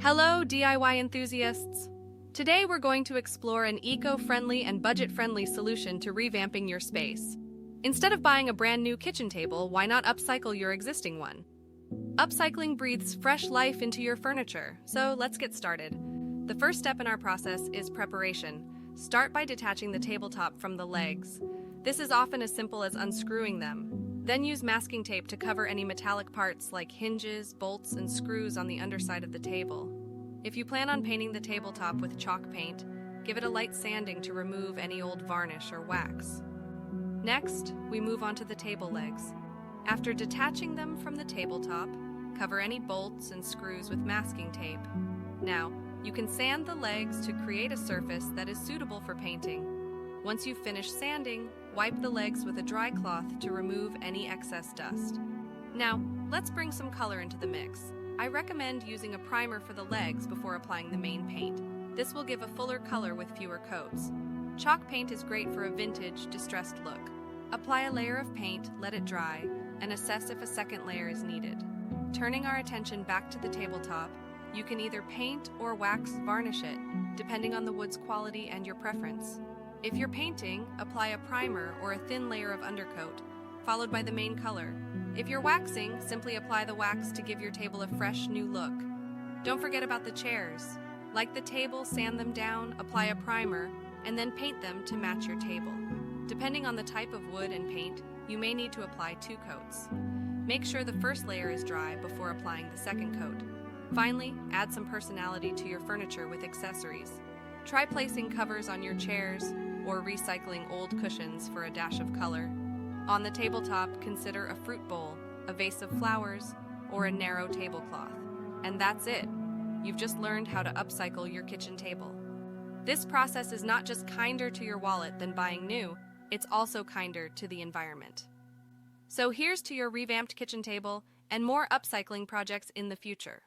Hello, DIY enthusiasts! Today we're going to explore an eco-friendly and budget-friendly solution to revamping your space. Instead of buying a brand new kitchen table, why not upcycle your existing one? Upcycling breathes fresh life into your furniture, so let's get started. The first step in our process is preparation. Start by detaching the tabletop from the legs. This is often as simple as unscrewing them. Then use masking tape to cover any metallic parts like hinges, bolts, and screws on the underside of the table. If you plan on painting the tabletop with chalk paint, give it a light sanding to remove any old varnish or wax. Next, we move on to the table legs. After detaching them from the tabletop, cover any bolts and screws with masking tape. Now, you can sand the legs to create a surface that is suitable for painting. Once you've finished sanding, wipe the legs with a dry cloth to remove any excess dust. Now, let's bring some color into the mix. I recommend using a primer for the legs before applying the main paint. This will give a fuller color with fewer coats. Chalk paint is great for a vintage, distressed look. Apply a layer of paint, let it dry, and assess if a second layer is needed. Turning our attention back to the tabletop, you can either paint or wax varnish it, depending on the wood's quality and your preference. If you're painting, apply a primer or a thin layer of undercoat, followed by the main color. If you're waxing, simply apply the wax to give your table a fresh, new look. Don't forget about the chairs. Like the table, sand them down, apply a primer, and then paint them to match your table. Depending on the type of wood and paint, you may need to apply 2 coats. Make sure the first layer is dry before applying the second coat. Finally, add some personality to your furniture with accessories. Try placing covers on your chairs or recycling old cushions for a dash of color. On the tabletop, consider a fruit bowl, a vase of flowers, or a narrow tablecloth. And that's it. You've just learned how to upcycle your kitchen table. This process is not just kinder to your wallet than buying new, it's also kinder to the environment. So here's to your revamped kitchen table and more upcycling projects in the future.